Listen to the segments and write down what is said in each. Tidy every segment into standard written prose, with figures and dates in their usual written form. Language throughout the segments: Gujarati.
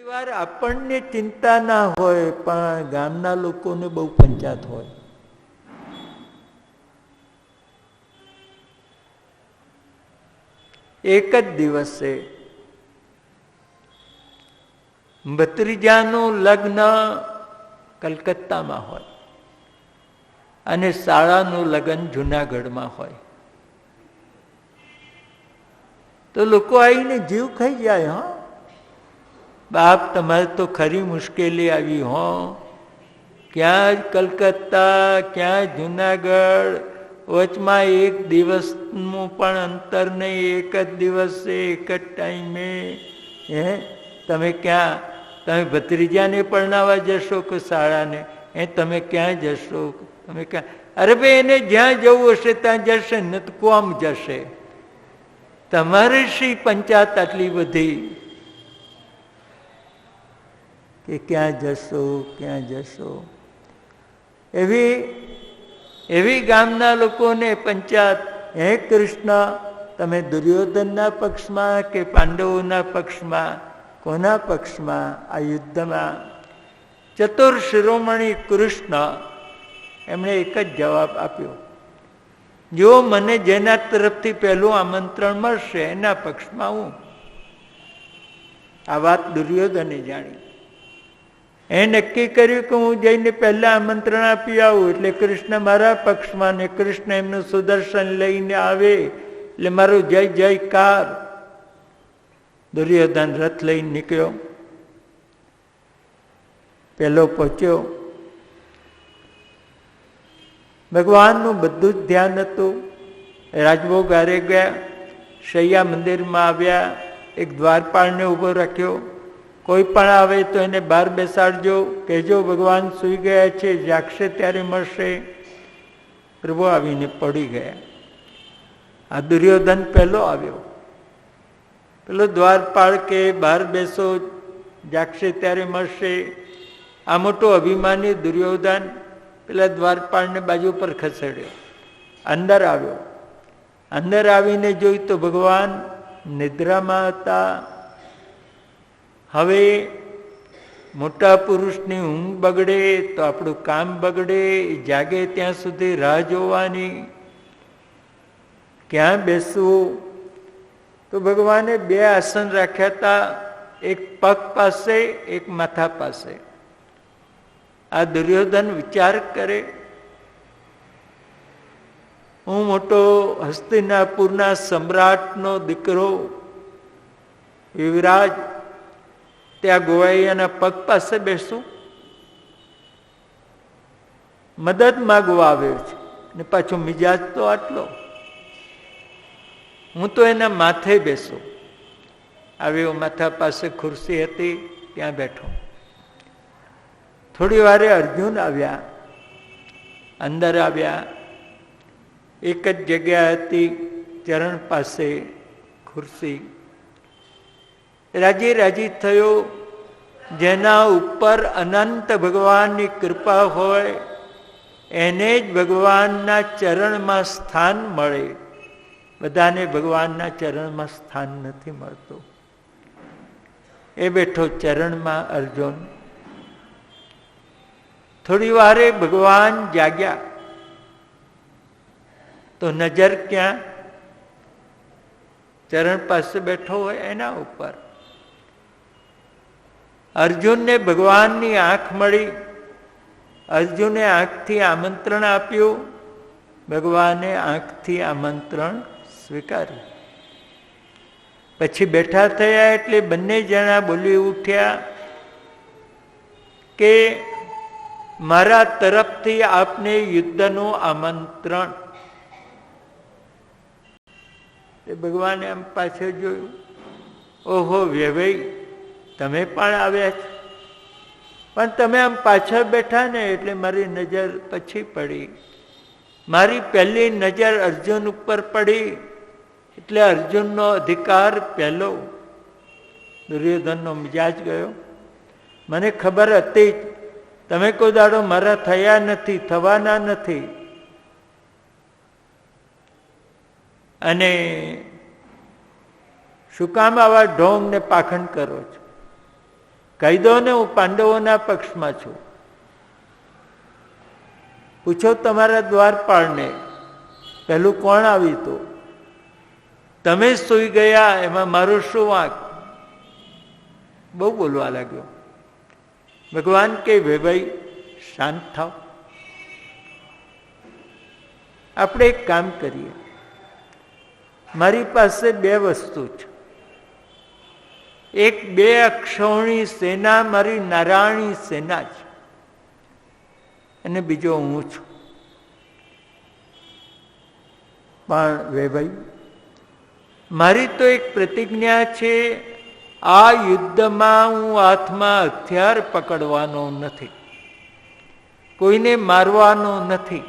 વાર આપણને ચિંતા ના હોય, પણ ગામના લોકોને બહુ પંચાત હોય. એક જ દિવસે ભત્રીજાનું લગ્ન કલકત્તામાં હોય અને શાળાનું લગ્ન જુનાગઢમાં હોય, તો લોકો આવીને જીવ ખાઈ જાય. હા બાપ, તમારે તો ખરી મુશ્કેલી આવી હો. ક્યાં કલકત્તા, ક્યાં જુનાગઢ, વચમાં એક દિવસનું પણ અંતર નહીં. એક જ દિવસે, એક જ ટાઈમે. તમે ક્યાં? તમે ભત્રીજાને પરણાવવા જશો કે શાળાને? તમે ક્યાં જશો? તમે ક્યાં? અરે ભાઈ, એને જ્યાં જવું હશે ત્યાં જશે, ને તો કોમ જશે. તમારે શી પંચાયત આટલી બધી કે ક્યાં જશો, ક્યાં જશો? એવી ગામના લોકોને પંચાયત. હે કૃષ્ણ, તમે દુર્યોધનના પક્ષમાં કે પાંડવોના પક્ષમાં? કોના પક્ષમાં? આ યુદ્ધમાં ચતુર શિરોમણી કૃષ્ણ એમણે એક જ જવાબ આપ્યો, જો મને જેના તરફથી પહેલું આમંત્રણ મળશે એના પક્ષમાં હું. આ વાત દુર્યોધને જાણી. એ નક્કી કર્યું કે હું જઈને પહેલા આમંત્રણ આપી આવું, એટલે કૃષ્ણ મારા પક્ષમાં, ને કૃષ્ણ એમનું સુદર્શન લઈને આવે એટલે મારું જય જયકાર. દુર્યોધન રથ લઈને નીકળ્યો, પેલો પહોંચ્યો. ભગવાનનું બધું જ ધ્યાન હતું. રાજભોગ હારે ગયા, શૈયા મંદિરમાં આવ્યા, એક દ્વારપાળને ઊભો રાખ્યો. કોઈ પણ આવે તો એને બહાર બેસાડજો, કહેજો ભગવાન સૂઈ ગયા છે, જાગશે ત્યારે મળશે. પ્રભુ આવીને પડી ગયા. આ દુર્યોધન પહેલો આવ્યો. પેલો દ્વારપાળ કે બહાર બેસો, જાગશે ત્યારે મળશે. આ મોટો અભિમાની દુર્યોધન પેલા દ્વારપાળને બાજુ પર ખસેડ્યો, અંદર આવ્યો. અંદર આવીને જોયું તો ભગવાન નિદ્રામાં હતા. હવે મોટા પુરુષની ઊંઘ બગડે તો આપણું કામ બગડે. જાગે ત્યાં સુધી રાહ જોવાની. ક્યાં બેસવું? તો ભગવાને બે આસન રાખ્યા હતા, એક પગ પાસે, એક માથા પાસે. આ દુર્યોધન વિચાર કરે, હું મોટો હસ્તિનાપુરના સમ્રાટનો દીકરો યુવરાજ, ત્યાં ગોવાઈયાના પગ પાસે બેસું? મદદ માગવા આવ્યો છે ને પાછો મિજાજ તો આટલો. હું તો એના માથે બેસું. આવ્યો, માથા પાસે ખુરશી હતી, ત્યાં બેઠો. થોડી વારે અર્જુન આવ્યા, અંદર આવ્યા. એક જ જગ્યા હતી, ચરણ પાસે ખુરશી. રાજી રાજી થયો. જેના ઉપર અનંત ભગવાનની કૃપા હોય એને જ ભગવાનના ચરણમાં સ્થાન મળે. બધાને ભગવાનના ચરણમાં સ્થાન નથી મળતું. એ બેઠો ચરણમાં અર્જુન. થોડી વારે ભગવાન જાગ્યા તો નજર ક્યાં? ચરણ પાસે બેઠો હોય એના ઉપર. અર્જુનને ભગવાનની આંખ મળી. અર્જુને આંખથી આમંત્રણ આપ્યું, ભગવાને આંખથી આમંત્રણ સ્વીકાર્યું. પછી બેઠા થયા એટલે બંને જણા બોલી ઉઠ્યા કે મારા તરફથી આપને યુદ્ધનું આમંત્રણ. ભગવાને આમ પાછળ જોયું, ઓહો વ્યવઈ, તમે પણ આવ્યા છો, પણ તમે આમ પાછળ બેઠા ને એટલે મારી નજર પછી પડી. મારી પહેલી નજર અર્જુન ઉપર પડી એટલે અર્જુનનો અધિકાર પહેલો. દુર્યોધનનો મિજાજ ગયો. મને ખબર હતી તમે કોઈ દાડો મારા થયા નથી, થવાના નથી, અને શું કામ આવા ઢોંગ ને પાખંડ કરો છો? કહી દો ને હું પાંડવોના પક્ષમાં છું. પૂછો તમારા દ્વારપાળને પહેલું કોણ આવ્યું હતું? તમે સૂઈ ગયા એમાં મારું શું વાંક? બહુ બોલવા લાગ્યો. ભગવાન કે ભાઈ શાંત થાવ. આપણે એક કામ કરીએ. મારી પાસે બે વસ્તુ છે. એક 2 અક્ષૌણી સેના, મારી નારાયણી સેના છે, અને બીજો હું છું. પણ ભાઈ મારી તો એક પ્રતિજ્ઞા છે, આ યુદ્ધમાં હું હાથમાં હથિયાર પકડવાનો નથી, કોઈને મારવાનો નથી.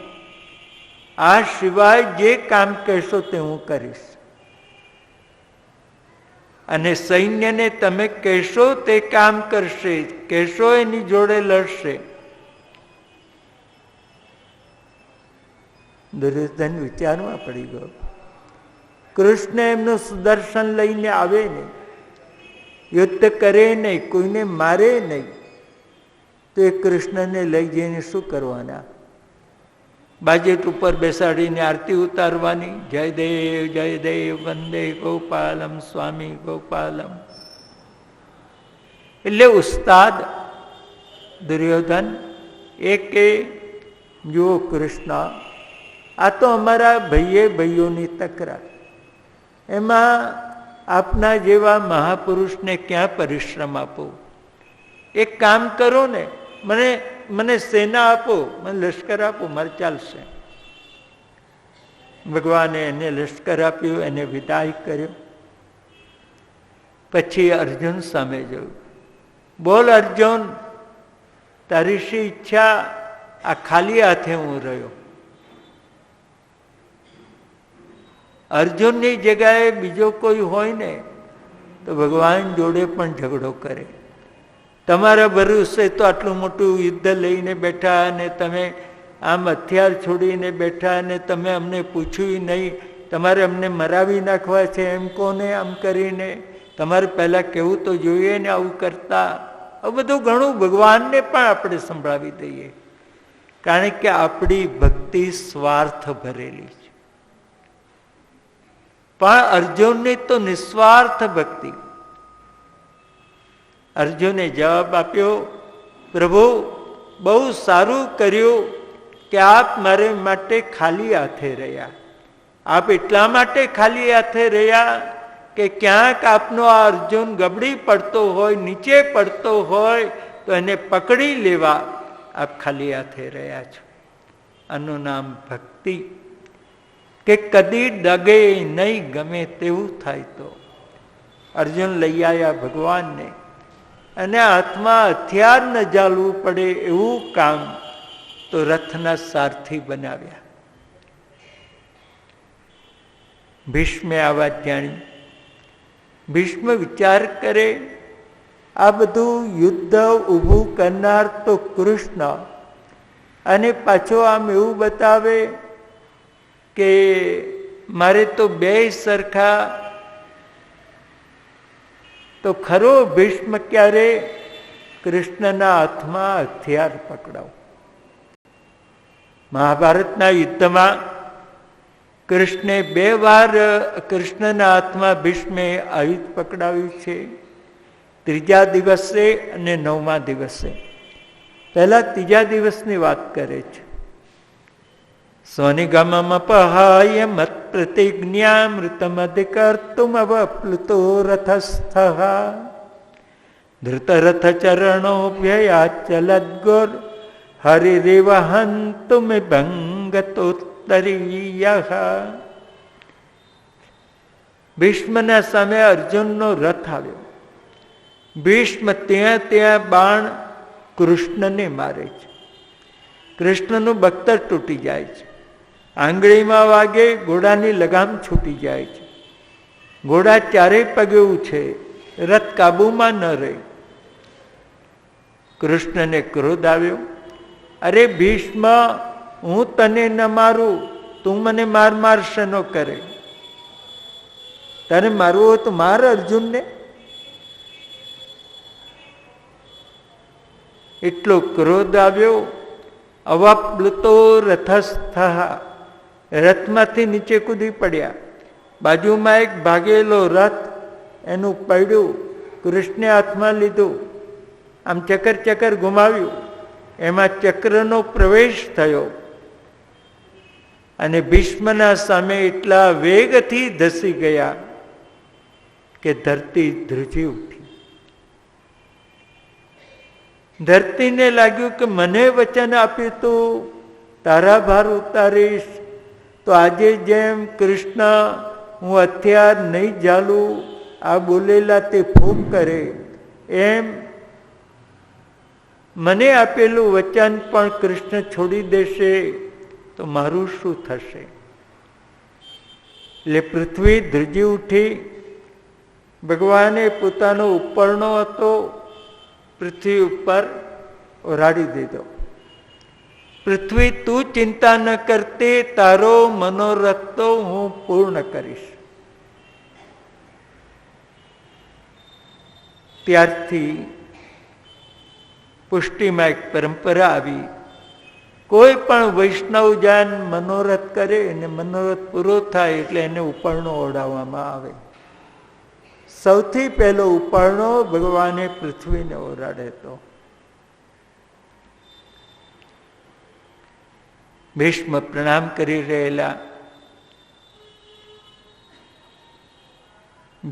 આ સિવાય જે કામ કહેશો તે હું કરીશ. અને સૈન્યને તમે કહેશો તે કામ કરશે, કહેશો એની જોડે લડશે. દુર્યોધન વિચારમાં પડી ગયો. કૃષ્ણ એમનું સુદર્શન લઈને આવે ને, યુદ્ધ કરે નહીં, કોઈને મારે નહીં, તો એ કૃષ્ણને લઈ જઈને શું કરવાના? બાજેટ ઉપર બેસાડીને આરતી ઉતારવાની, જય દેવ વંદે ગોપાલમ સ્વામી ગોપાલમ. એટલે ઉસ્તાદ દુર્યોધન એ કે જુઓ કૃષ્ણ, આ તો અમારા ભાઈઓની તકરાર, એમાં આપના જેવા મહાપુરુષને ક્યાં પરિશ્રમ આપો? એક કામ કરો ને, મને સેના આપો, મને લશ્કર આપો, મારે ચાલશે. ભગવાને એને લશ્કર આપ્યું, એને વિદાય કર્યો. પછી અર્જુન સામે જોયું. બોલ અર્જુન, તારી શી ઈચ્છા? આ ખાલી હાથે હું રહ્યો. અર્જુનની જગ્યાએ બીજો કોઈ હોય ને તો ભગવાન જોડે પણ ઝઘડો કરે. તમારા ભરોસે તો આટલું મોટું યુદ્ધ લઈને બેઠા, અને તમે આમ હથિયાર છોડીને બેઠા, અને તમે અમને પૂછ્યું નહીં, તમારે અમને મરાવી નાખવા છે એમ કોને? આમ કરીને તમારે પહેલાં કહેવું તો જોઈએ ને આવું કરતા. આ બધું ઘણું ભગવાનને પણ આપણે સંભળાવી દઈએ, કારણ કે આપણી ભક્તિ સ્વાર્થ ભરેલી છે. પણ અર્જુનની તો નિસ્વાર્થ ભક્તિ. અર્જુને જવાબ આપ્યો, પ્રભુ બહુ સારું કર્યું કે આપ મારે માટે ખાલી હાથે રહ્યા. આપ એટલા માટે ખાલી હાથે રહ્યા કે ક્યાંક આપનો આ અર્જુન ગબડી પડતો હોય, નીચે પડતો હોય, તો એને પકડી લેવા આપ ખાલી હાથે રહ્યા છો. આનું નામ ભક્તિ. કે કદી ડગે નહીં, ગમે તેવું થાય તો. અર્જુન લઈ આવ્યા ભગવાનને, અને હાથમાં હથિયાર ન ઝાલવું પડે એવું કામ તો રથના સારથી બનાવ્યા. ભીષ્મે આ વાત જાણી. ભીષ્મ વિચાર કરે, આ બધું યુદ્ધ ઊભું કરનાર તો કૃષ્ણ, અને પાછો આમ એવું બતાવે કે મારે તો બે સરખા. તો ખરો ભીષ્મ ક્યારે કૃષ્ણના હાથમાં હથિયાર પકડાવ. મહાભારતના યુદ્ધમાં કૃષ્ણે 2 વાર કૃષ્ણના હાથમાં ભીષ્મે આયુધ પકડાવ્યું છે. 3જા દિવસે અને 9મા દિવસે. પહેલા 3જા દિવસની વાત કરે છે. સોનિગમમપહાય મત પ્રતિજ્ઞામૃતમધિકર્તુમ અવપ્લુતો રથસ્થ ધૃતરથ ચરણોભ્યયાચલદ્ગુર હરિરિવહંતુમ ભંગતોત્તરીય. ભીષ્મના સામે અર્જુનનો રથ આવ્યો. ભીષ્મ ત્યાં બાણ કૃષ્ણને મારે છે. કૃષ્ણનું બખ્તર તૂટી જાય છે. આંગળીમાં વાગે, ઘોડાની લગામ છૂટી જાય છે. ઘોડા ચારેય પગે છે, રથ કાબુમાં ન રહે. કૃષ્ણને ક્રોધ આવ્યો. અરે ભીષ્મ, હું તને ન મારું, તું મને માર શેનો કરે? તારે મારવું હોય તો માર અર્જુનને. એટલો ક્રોધ આવ્યો. અવાપ્લુતો રથસ્થ, રથમાંથી નીચે કૂદી પડ્યા. બાજુમાં એક ભાગેલો રથ, એનું પૈડું કૃષ્ણે હાથમાં લીધું, આમ ચક્કર ચક્કર ઘુમાવ્યું, એમાં ચક્રનો પ્રવેશ થયો અને ભીષ્મના સામે એટલા વેગથી ધસી ગયા કે ધરતી ધ્રુજી ઉઠી. ધરતીને લાગ્યું કે મને વચન આપ્યું તું તારા ભાર ઉતારીશ, તો આજે જેમ કૃષ્ણ હું હથિયાર નહીં ઝાલું, આ બોલેલા તે ફૂંક કરે, એમ મને આપેલું વચન પણ કૃષ્ણ છોડી દેશે તો મારું શું થશે? એટલે પૃથ્વી ધ્રુજી ઉઠી. ભગવાને પોતાનો ઉપરનો હતો પૃથ્વી ઉપર ઓરાડી દીધો. પૃથ્વી તું ચિંતા ન કરતી, તારો મનોરથ તો હું પૂર્ણ કરીશ. ત્યારથી પુષ્ટિમાં એક પરંપરા આવી, કોઈ પણ વૈષ્ણવજન મનોરથ કરે અને મનોરથ પૂરો થાય એટલે એને ઉપરનો ઓઢાવવામાં આવે. સૌથી પહેલો ઉપરનો ભગવાને પૃથ્વીને ઓરાડે તો. ભીષ્મ પ્રણામ કરી રહેલા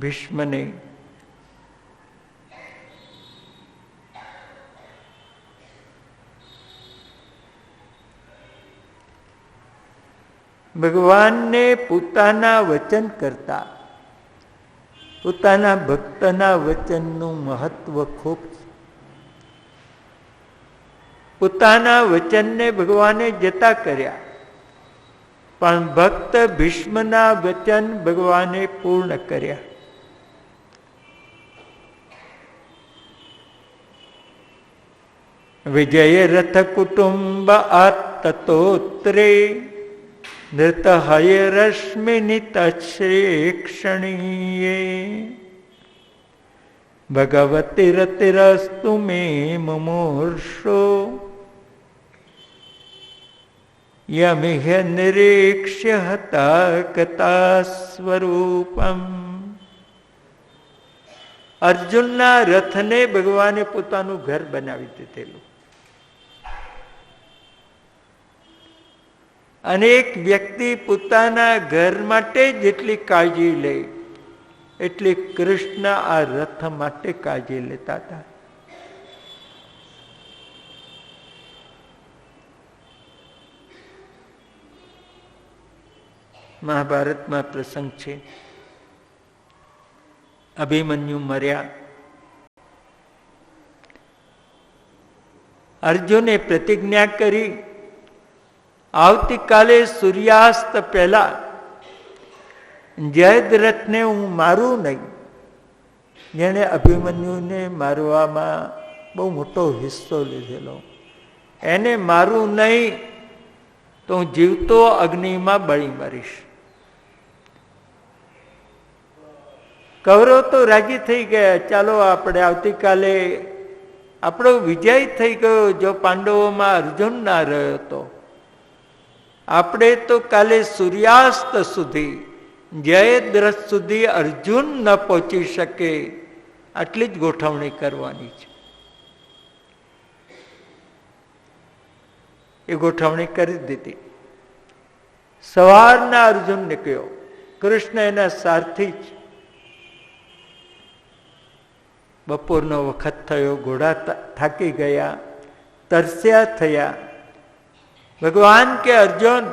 ભીષ્મને ભગવાનને પોતાના વચન કરતા પોતાના ભક્તના વચનનું મહત્વ ખૂબ છે. પોતાના વચનને ભગવાને જતા કર્યા, પણ ભક્ત ભીષ્મના વચન ભગવાને પૂર્ણ કર્યા. વિજય રથ કુટુંબ આતતોત્રે નૃત હય રશ્મિની તશ્રેક્ષણીયે ભગવતી રતિરસ્તુ મે મુમૂર્ષો યમિહ નિરીક્ષ્ય હતા કથા સ્વરૂપમ. અર્જુનના રથને ભગવાને પોતાનું ઘર બનાવી દીધેલું. અનેક વ્યક્તિ પોતાના ઘર માટે જેટલી કાળજી લે એટલી કૃષ્ણ આ રથ માટે કાળજી લેતા હતા. મહાભારતમાં પ્રસંગ છે, અભિમન્યુ મર્યા. અર્જુને પ્રતિજ્ઞા કરી, આવતીકાલે સૂર્યાસ્ત પહેલા જયદ્રથને હું મારું નહીં. જેણે અભિમન્યુને મારવામાં બહુ મોટો હિસ્સો લીધેલો, એને મારું નહીં તો હું જીવતો અગ્નિમાં બળી મરીશ. કૌરવ તો રાજી થઈ ગયા, ચાલો આપણે આવતીકાલે આપણો વિજય થઈ ગયો. જો પાંડવોમાં અર્જુન ના રહ્યો તો આપણે તો કાલે સૂર્યાસ્ત સુધી જયદ્રથ સુધી અર્જુન ન પહોંચી શકે, આટલી જ ગોઠવણી કરવાની છે. એ ગોઠવણી કરી દીધી. સવારના અર્જુન નીકળ્યો, કૃષ્ણ એના સારથી જ. બપોરનો વખત થયો, ઘોડા થાકી ગયા, તરસ્યા થયા. ભગવાન કે અર્જુન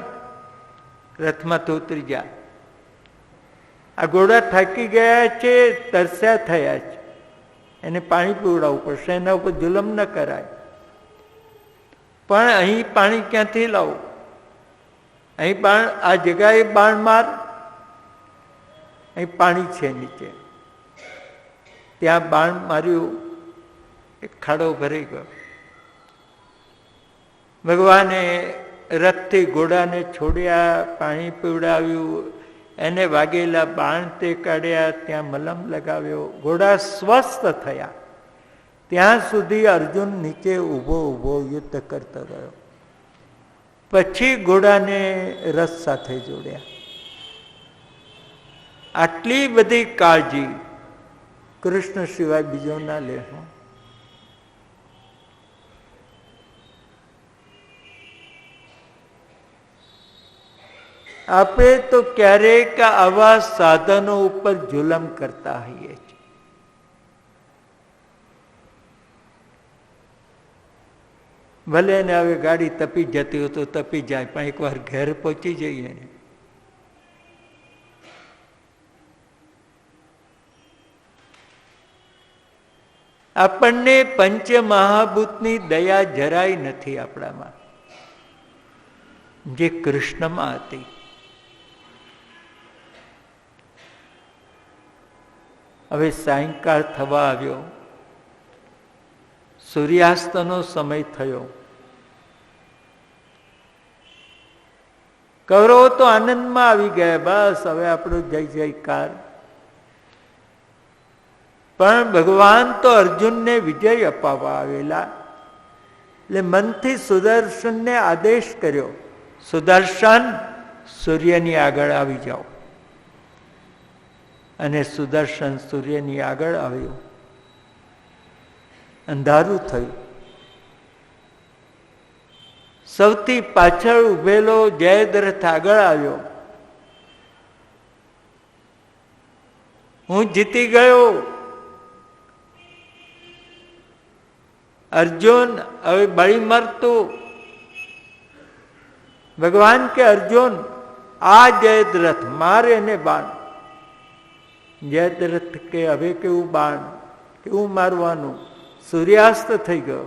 રથમાંથી ઉતરી જા, આ ઘોડા થાકી ગયા છે, તરસ્યા થયા છે, એને પાણી પીવડાવવું પડશે, એના ઉપર જુલમ ન કરાય. પણ અહીં પાણી ક્યાંથી લાવું? અહીં બાણ, આ જગ્યાએ બાણ માર, અહીં પાણી છે નીચે. ત્યાં બાણ માર્યું, એક ખાડો ભરાઈ ગયો. ભગવાને રથથી ઘોડાને છોડ્યા, પાણી પીવડાવ્યું, એને વાગેલા બાણ તે કાઢ્યા, ત્યાં મલમ લગાવ્યો. ઘોડા સ્વસ્થ થયા. ત્યાં સુધી અર્જુન નીચે ઊભો ઊભો યુદ્ધ કરતો રહ્યો. પછી ઘોડાને રથ સાથે જોડ્યા. આટલી બધી કાળજી કૃષ્ણ સિવાય બીજો ના લેવો. આપણે તો ક્યારેક આવા સાધનો ઉપર જુલમ કરતા હોઈએ છીએ. ભલે ને હવે ગાડી તપી જતી હોય તો તપી જાય, પણ એકવાર ઘેર પહોંચી જઈએ ને આપણને પંચ મહાભૂતની દયા જરાય નથી આપણામાં, જે કૃષ્ણમાં હતી. હવે સાયંકાળ થવા આવ્યો, સૂર્યાસ્તનો સમય થયો. કૌરવો તો આનંદમાં આવી ગયા, બસ હવે આપણો જય જયકાર. પણ ભગવાન તો અર્જુનને વિજય અપાવવા આવેલા, એટલે મનથી સુદર્શનને આદેશ કર્યો, સુદર્શન સૂર્યની આગળ આવી જાઓ. અને સુદર્શન સૂર્યની આગળ આવ્યો. અંધારું થયું. સૌથી પાછળ ઉભેલો જયદ્રથ આગળ આવ્યો. હું જીતી ગયો. અર્જુન હવે બળી મરતું. ભગવાન કે અર્જુન આ જયદ્રથ મારે એને બાણ. જયદ્રથ કે હવે કેવું બાણ, કેવું મારવાનું? સૂર્યાસ્ત થઈ ગયો.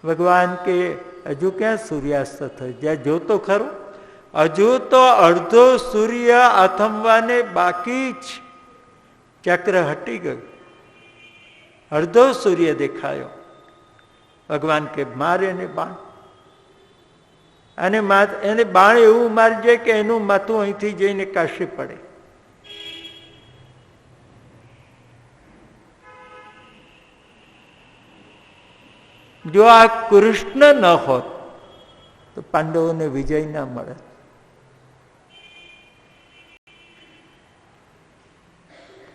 ભગવાન કે હજુ ક્યાં સૂર્યાસ્ત થયો? જ્યાં જોતો ખરો, હજુ તો અડધો સૂર્ય આથમવાને બાકી જ. ચક્ર હટી ગયું, અડધો સૂર્ય દેખાયો. ભગવાન કે મારે એને બાણ. અને એને બાણ એવું મારજે કે એનું માથું અહીંથી જઈને કાશી પડે. જો આ કૃષ્ણ ન હોત તો પાંડવોને વિજય ના મળે.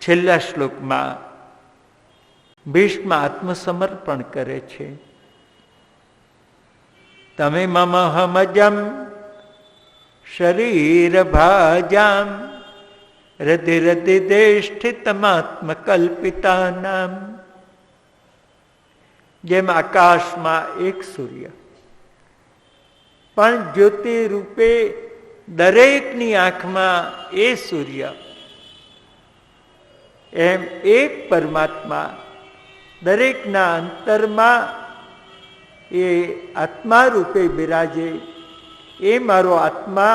છેલ્લા શ્લોકમાં ભીષ્મ આત્મસમર્પણ કરે છે. તમે મમ હમજમ શરીર ભાજામ હૃદય હૃદય સ્થિતમાત્મ કલ્પિતાનામ. જેમ આકાશમાં એક સૂર્ય પણ જ્યોતિ રૂપે દરેકની આંખમાં એ સૂર્ય, એમ એક પરમાત્મા દરેકના અંતરમાં એ આત્મા રૂપે બિરાજે. એ મારો આત્મા,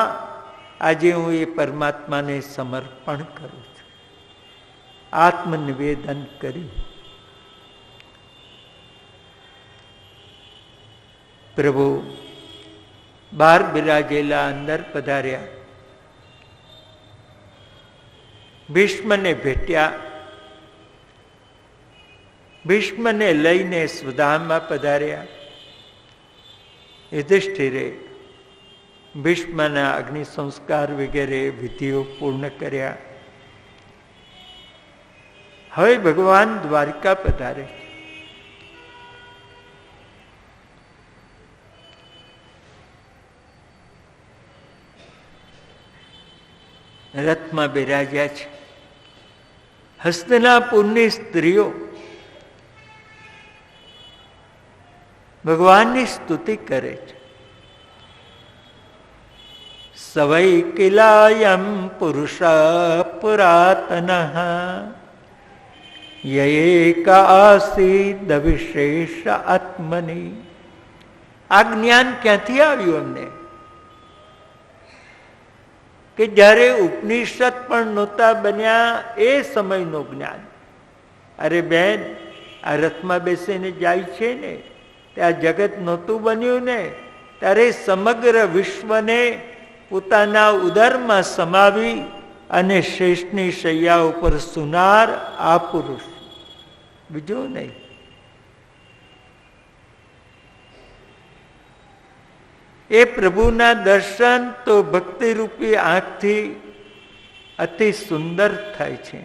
આજે હું એ પરમાત્માને સમર્પણ કરું છું. આત્મનિવેદન કર્યું. પ્રભુ બહાર બિરાજેલા અંદર પધાર્યા. ભીષ્મને ભેટ્યા. ભીષ્મને લઈને સ્વધામમાં પધાર્યા. યુધિષ્ઠિરે ભીષ્મના અગ્નિ સંસ્કાર વગેરે વિધિઓ પૂર્ણ કર્યા. હવે ભગવાન દ્વારકા પધારે. રથમાં બિરાજ્યા છે. હસ્તિનાપુરની સ્ત્રીઓ ભગવાનની સ્તુતિ કરે છે. સવૈ કિલાયમ પુરુષ પુરાતન યૈક આસીદ વિશેષ આત્મની. આ જ્ઞાન ક્યાંથી આવ્યું અમને? કે જ્યારે ઉપનિષદ પણ નહોતા બન્યા એ સમયનું જ્ઞાન. અરે બેન, આ રથમાં બેસીને જાય છે ને, ત્યાં જગત નહોતું બન્યું ને, ત્યારે સમગ્ર વિશ્વને પોતાના ઉદરમાં સમાવી અને શેષની શૈયા ઉપર સુનાર આ પુરુષ, બીજું નહીં. એ પ્રભુના દર્શન તો ભક્તિરૂપી આંખથી અતિ સુંદર થાય છે.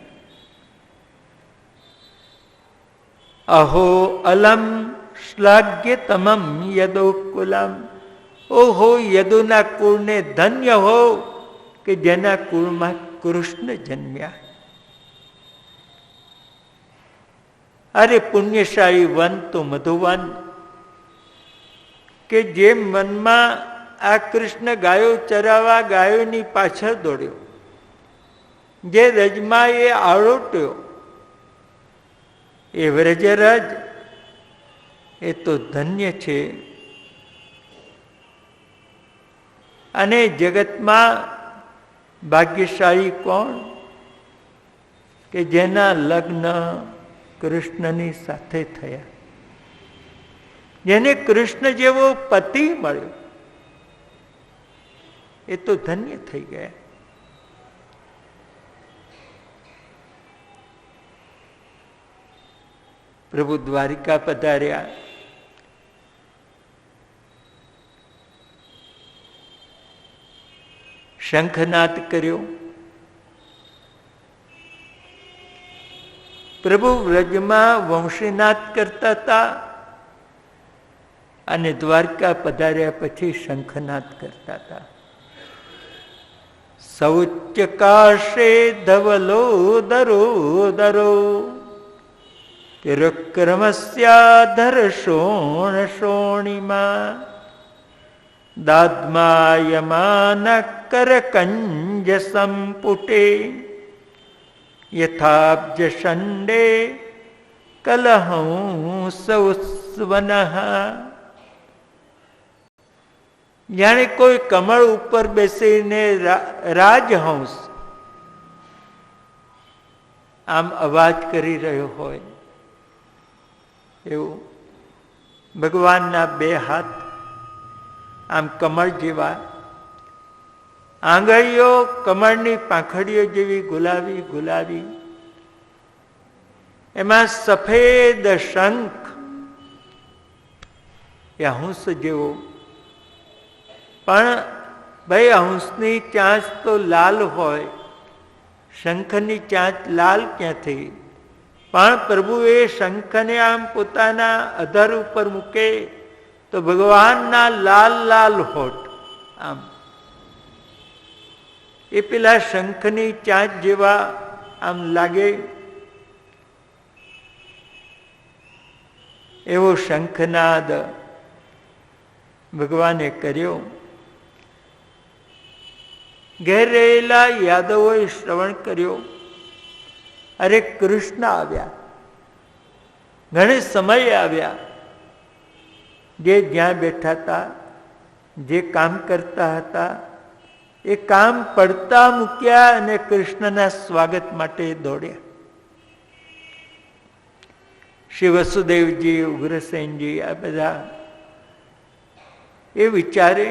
અહો અલમ શ્લાઘ્ય તમમ યદોકુલમ. ઓહો, યદુના કુળને ધન્ય હો કે જેના કુળમાં કૃષ્ણ જન્મ્યા. અરે પુણ્યશાળી વન તો મધુવન, કે જે મનમાં આ કૃષ્ણ ગાયો ચરાવવા ગાયોની પાછળ દોડ્યો, જે રજમાં એ આળોટ્યો, એ વ્રજરજ એ તો ધન્ય છે. અને જગતમાં ભાગ્યશાળી કોણ કે જેના લગ્ન કૃષ્ણની સાથે થયા, જેને કૃષ્ણ જેવો પતિ મળ્યો, એ તો ધન્ય થઈ ગયા. પ્રભુ દ્વારિકા પધાર્યા. શંખનાદ કર્યો. પ્રભુ વ્રજમાં વંશીનાદ કરતા હતા અને દ્વારકા પધાર્યા પછી શંખનાદ કરતા હતા. સૌચ્ચકાશે ધવલો દરો દરો તિરક્રમસ્યાધર શોણ શોણિમા દાદ્માયમાન કરકંજ સંપુટે યથાબ્જ શંડે કલહંસ ઉસ્વનઃ. જાણે કોઈ કમળ ઉપર બેસીને રાજહંસ આમ અવાજ કરી રહ્યો હોય એવું ભગવાનના બે હાથ આમ કમળ જેવા, આંગળીઓ કમળની પાંખડીઓ જેવી ગુલાબી ગુલાબી, એમાં સફેદ શંખ એ હંસ જેવો. પણ ભાઈ હંસની ચાંચ તો લાલ હોય, શંખની ચાંચ લાલ ક્યાંથી? પણ પ્રભુ એ શંખને આમ પોતાના અધર ઉપર મૂકે તો ભગવાનના લાલ લાલ હોઠ આમ એ પેલા શંખની ચાંચ જેવા આમ લાગે. એવો શંખનાદ ભગવાને કર્યો. ઘેર રહેલા યાદવોએ શ્રવણ કર્યો. અરે કૃષ્ણ આવ્યા, ઘણે સમય આવ્યા. જે જ્યાં બેઠા હતા, જે કામ કરતા હતા, એ કામ પડતા મૂક્યા અને કૃષ્ણના સ્વાગત માટે દોડ્યા. શ્રી વસુદેવજી, ઉગ્રસેનજી, આ બધા એ વિચારે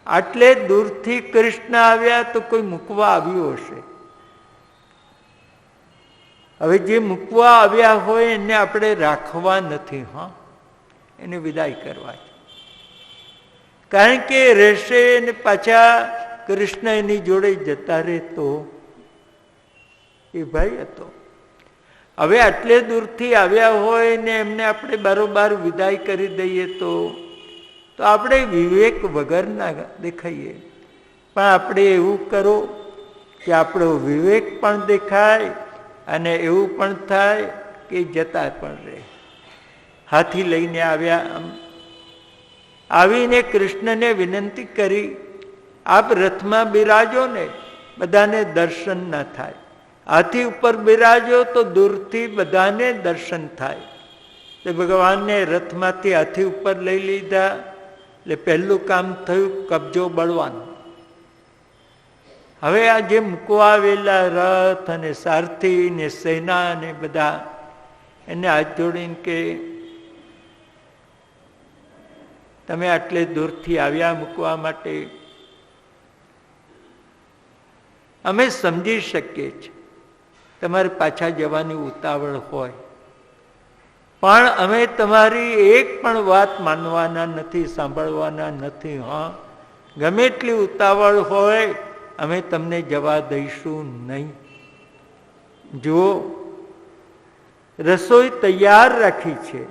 આટલે દૂરથી કૃષ્ણ આવ્યા તો કોઈ મૂકવા આવ્યું હશે. હવે જે મૂકવા આવ્યા હોય એને આપણે રાખવા નથી, હા, એને વિદાય કરવા છે. કારણ કે રહેશે ને પાછા કૃષ્ણ એની જોડે જતા રહે તો એ ભાઈ હતો. હવે આટલે દૂરથી આવ્યા હોય ને એમને આપણે બારોબાર વિદાય કરી દઈએ તો આપણે વિવેક વગરના દેખાઈએ. પણ આપણે એવું કરો કે આપણો વિવેક પણ દેખાય અને એવું પણ થાય કે જતા પણ રહે. હાથી લઈને આવ્યા. આમ આવીને કૃષ્ણને વિનંતી કરી, આપ રથમાં બિરાજો ને, બધાને દર્શન ના થાય. હાથી ઉપર બિરાજો તો દૂરથી બધાને દર્શન થાય. તો ભગવાનને રથમાંથી હાથી ઉપર લઈ લીધા. એટલે પહેલું કામ થયું કબજો બળવાનો. હવે આ જે મૂકવા આવેલા રથ અને સારથી ને સેના ને બધા એને હાથ જોડીને કે તમે આટલે દૂરથી આવ્યા મૂકવા માટે, અમે સમજી શકીએ છીએ તમારે પાછા જવાની ઉતાવળ હોય, પણ અમે તમારી એક પણ વાત માનવાના નથી, સાંભળવાના નથી. હા, ગમે એટલી ઉતાવળ હોય અમે તમને જવા દઈશું નહીં. જુઓ, રસોઈ તૈયાર રાખી છે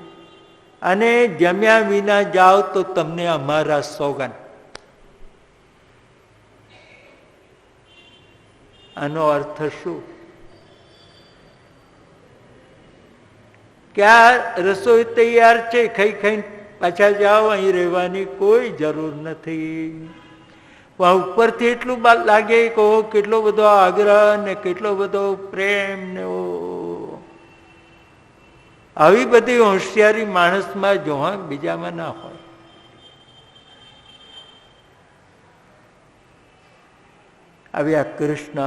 અને જમ્યા વિના જાઓ તો તમને અમારા સોગંદ. આનો અર્થ શું? કે આ રસોઈ તૈયાર છે, ખાઈ ખાઈને પાછા જાઓ, અહીં રહેવાની કોઈ જરૂર નથી. પણ ઉપરથી એટલું લાગે કહો કેટલો બધો આગ્રહ ને કેટલો બધો પ્રેમ ને આવી બધી હોશિયારી માણસમાં જોવા બીજામાં ના હોય. આવ્યા કૃષ્ણ.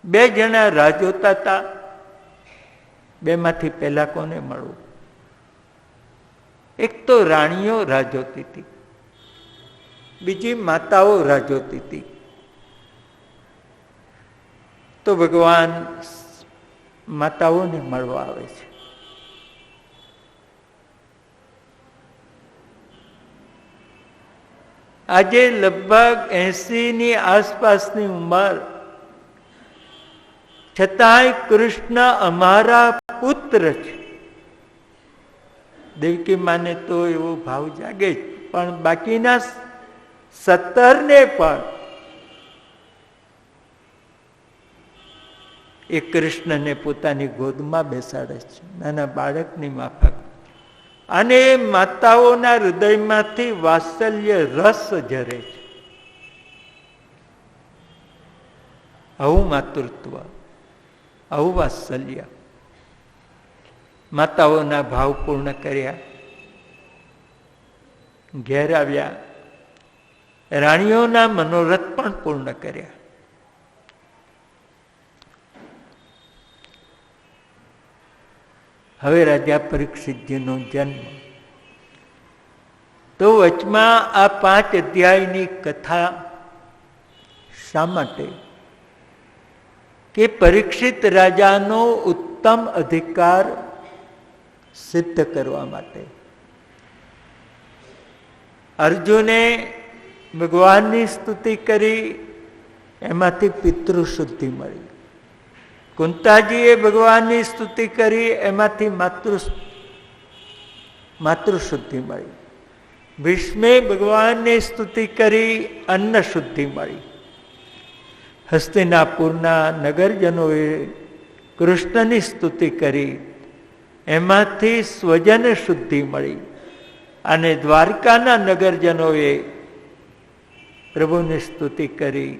બે જણા રાહ જોતા હતા. બેમાંથી પહેલા કોને મળવું? એક તો રાણીઓ રાહ જોતી હતી, બીજી માતાઓ રાહ જોતી હતી. તો ભગવાન માતાઓને મળવા આવે છે. આજે લગભગ 80ની આસપાસની ઉંમર, છતાંય કૃષ્ણ અમારા પુત્ર છે. દેવકી માને તો એવો ભાવ જાગે જ, પણ બાકીના 17ને પણ એ કૃષ્ણને પોતાની ગોદમાં બેસાડે છે, નાના બાળકની માફક. અને માતાઓના હૃદયમાંથી વાત્સલ્ય રસ ઝરે છે. આવું માતૃત્વ, આવું વાત્સલ્ય. માતાઓના ભાવ પૂર્ણ કર્યા, ઘેર આવ્યા, રાણીઓના મનોરથ પણ પૂર્ણ કર્યા. હવે રાજા પરીક્ષિતજીનો જન્મ. તો વચમાં આ 5 અધ્યાયની કથા શા માટે? કે પરીક્ષિત રાજાનો ઉત્તમ અધિકાર સિદ્ધ કરવા માટે. અર્જુને ભગવાનની સ્તુતિ કરી, એમાંથી પિતૃશુદ્ધિ મળી. કુંતાજીએ ભગવાનની સ્તુતિ કરી, એમાંથી માતૃશુદ્ધિ મળી. ભીષ્મે ભગવાનની સ્તુતિ કરી, અન્ન શુદ્ધિ મળી. હસ્તિનાપુરના નગરજનોએ કૃષ્ણની સ્તુતિ કરી, એમાંથી સ્વજન શુદ્ધિ મળી. અને દ્વારકાના નગરજનોએ પ્રભુની સ્તુતિ કરી,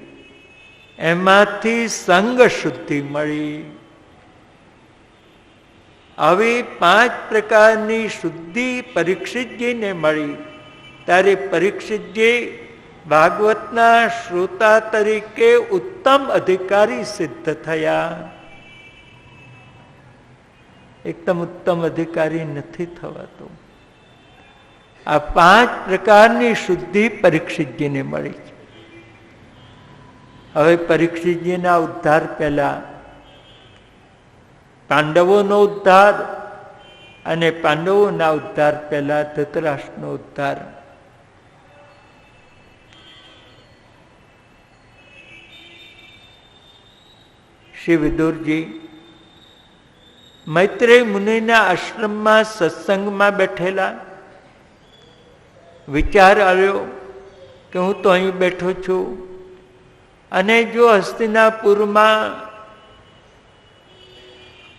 એમાંથી સંગ શુદ્ધિ મળી. આવી 5 પ્રકારની શુદ્ધિ પરીક્ષિતજીને મળી. ત્યારે પરીક્ષિતજી ભાગવતના શ્રોતા તરીકે ઉત્તમ અધિકારી સિદ્ધ થયા. એકદમ ઉત્તમ અધિકારી નથી થવાતો. આ 5 પ્રકારની શુદ્ધિ પરીક્ષિતજીને મળી છે. હવે પરીક્ષિતજીના ઉદ્ધાર પહેલા પાંડવોનો ઉદ્ધાર, અને પાંડવોના ઉદ્ધાર પહેલા ધૃતરાષ્ટ્રનો ઉદ્ધાર. શ્રી વિદુરજી મૈત્રેય મુનિના આશ્રમમાં સત્સંગમાં બેઠેલા. વિચાર આવ્યો કે હું તો અહીં બેઠો છું, અને જો હસ્તિનાપુરમાં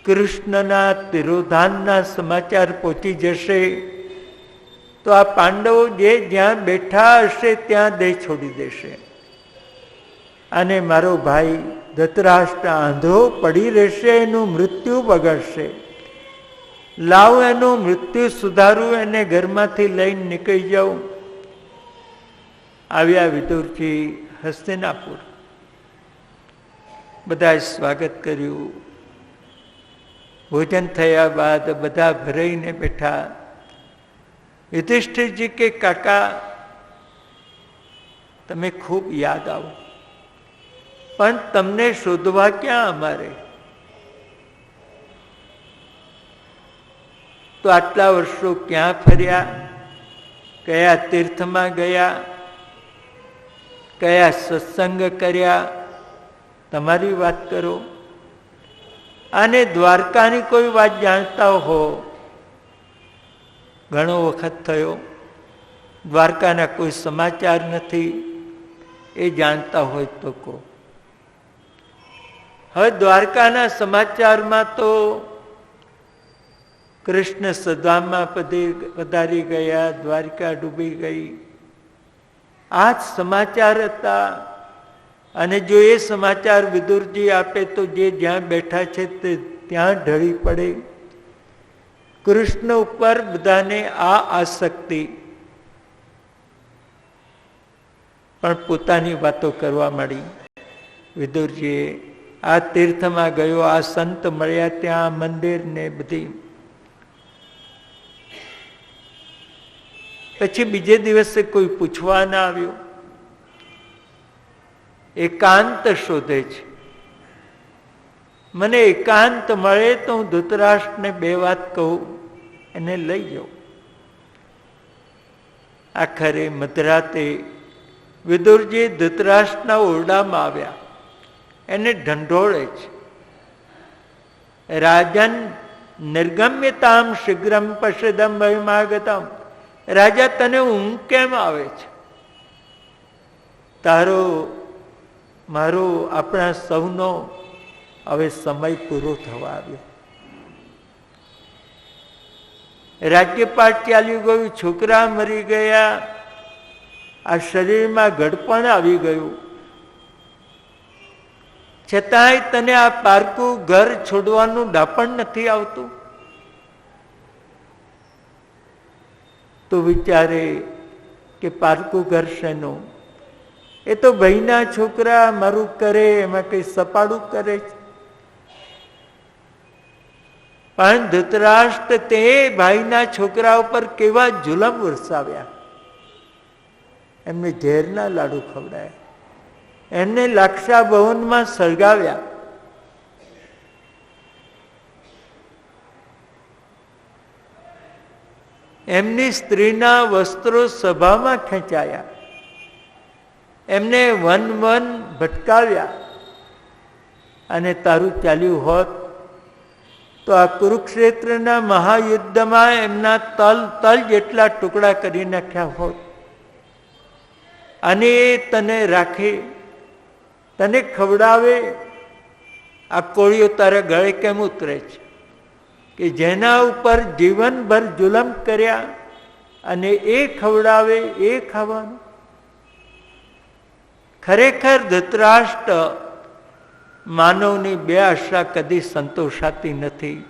કૃષ્ણના તિરોધાનના સમાચાર પહોંચી જશે તો આ પાંડવો જે જ્યાં બેઠા હશે ત્યાં દેહ છોડી દેશે, અને મારો ભાઈ ધૃતરાષ્ટ્ર આંધળો પડી રહેશે, એનું મૃત્યુ બગડશે. લાવ એનું મૃત્યુ સુધારું, એને ઘરમાંથી લઈને નીકળી જાઉં. આવ્યા વિદુરજી હસ્તિનાપુર. બધાએ સ્વાગત કર્યું. ભોજન થયા બાદ બધા ભરાઈને બેઠા. યુધિષ્ઠિરજી કે કાકા તમે ખૂબ યાદ આવો, પણ તમને શોધવા ક્યાં અમારે? તો આટલા વર્ષો ક્યાં ફર્યા, કયા તીર્થમાં ગયા, કયા સત્સંગ કર્યા, તમારી વાત કરો. અને દ્વારકાની કોઈ વાત જાણતા હો, ઘણો વખત થયો, દ્વારકાના કોઈ સમાચાર નથી, એ જાણતા હોય તો કહો. હવે દ્વારકાના સમાચારમાં તો કૃષ્ણ સધામમાં પધારી ગયા, દ્વારકા ડૂબી ગઈ, આ જ સમાચાર હતા. અને જો એ સમાચાર વિદુરજી આપે તો જે જ્યાં બેઠા છે તે ત્યાં ઢળી પડે. કૃષ્ણ ઉપર બધાને આ આસક્તિ, પણ પોતાની વાતો કરવા માંડી. વિદુરજીએ આ તીર્થમાં ગયો, આ સંત મળ્યા, ત્યાં મંદિર ને બધી. પછી બીજે દિવસે કોઈ પૂછવા ના આવ્યું. એકાંત શોધે છે. મને એકાંત મળે તો હું ધૃતરાષ્ટ્રને બે વાત કહું, એને લઈ જાઉં. આખરે મધરાતે વિદુરજી ધૃતરાષ્ટ્રના ઓરડામાં આવ્યા, એને ઢંઢોળે છે. રાજન નિર્ગમ્યતામ શીઘ્રમ પશ્યદમ વૈમાગતમ. રાજા, તને ઊંઘ કેમ આવે છે? તારો મારો આપણા સૌનો હવે સમય પૂરો થવા આવ્યો. રાજ્યપાટ ચાલ્યું ગયું, છોકરા મરી ગયા, આ શરીરમાં ઘડપણ આવી ગયું, છતાંય તને આ પારકું ઘર છોડવાનું ડાપણ નથી આવતું. તો વિચારે કે પારકું ઘર શેનું? એ તો ભાઈના છોકરા મારું કરે, એમાં કઈ સપાડું કરે છે. પણ ધૃતરાષ્ટ્ર તે ભાઈના છોકરા ઉપર કેવા જુલમ વરસાવ્યા. એમને ઝેરના લાડુ ખવડાયા, એમને લાક્ષા ભવનમાં સળગાવ્યા. એમની સ્ત્રીના વસ્ત્રો સભામાં ખેંચાયા, એમને વન વન ભટકાવ્યા. અને તારું ચાલ્યું હોત તો આ કુરુક્ષેત્રના મહાયુદ્ધમાં એમના તલ જેટલા ટુકડા કરી નાખ્યા હોત. અને એ તને રાખે, તને ખવડાવે. આ કોળીઓ તારા ગળે કેમ ઉતરે છે કે જેના ઉપર જીવનભર જુલમ કર્યા અને એ ખવડાવે, એ ખાવાનું? ખરેખર ધૃતરાષ્ટ્ર માનવની બે આશા કદી સંતોષાતી નથી.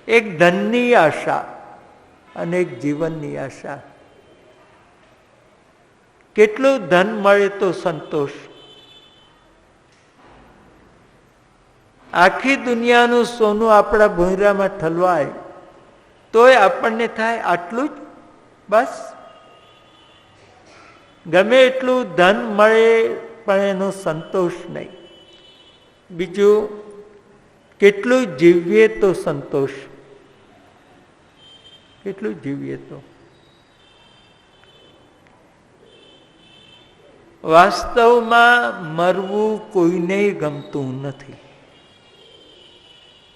એક ધનની આશા અને એક જીવનની આશા. કેટલું ધન મળે તો સંતોષ? આખી દુનિયાનું સોનું આપણા ભોંયરામાં ઠલવાય તોય આપણને થાય આટલું જ બસ. ગમે એટલું ધન મળે પણ એનો સંતોષ નહીં. બીજું, કેટલું જીવીએ તો સંતોષ? કેટલું જીવીએ તો? વાસ્તવમાં મરવું કોઈને ગમતું નથી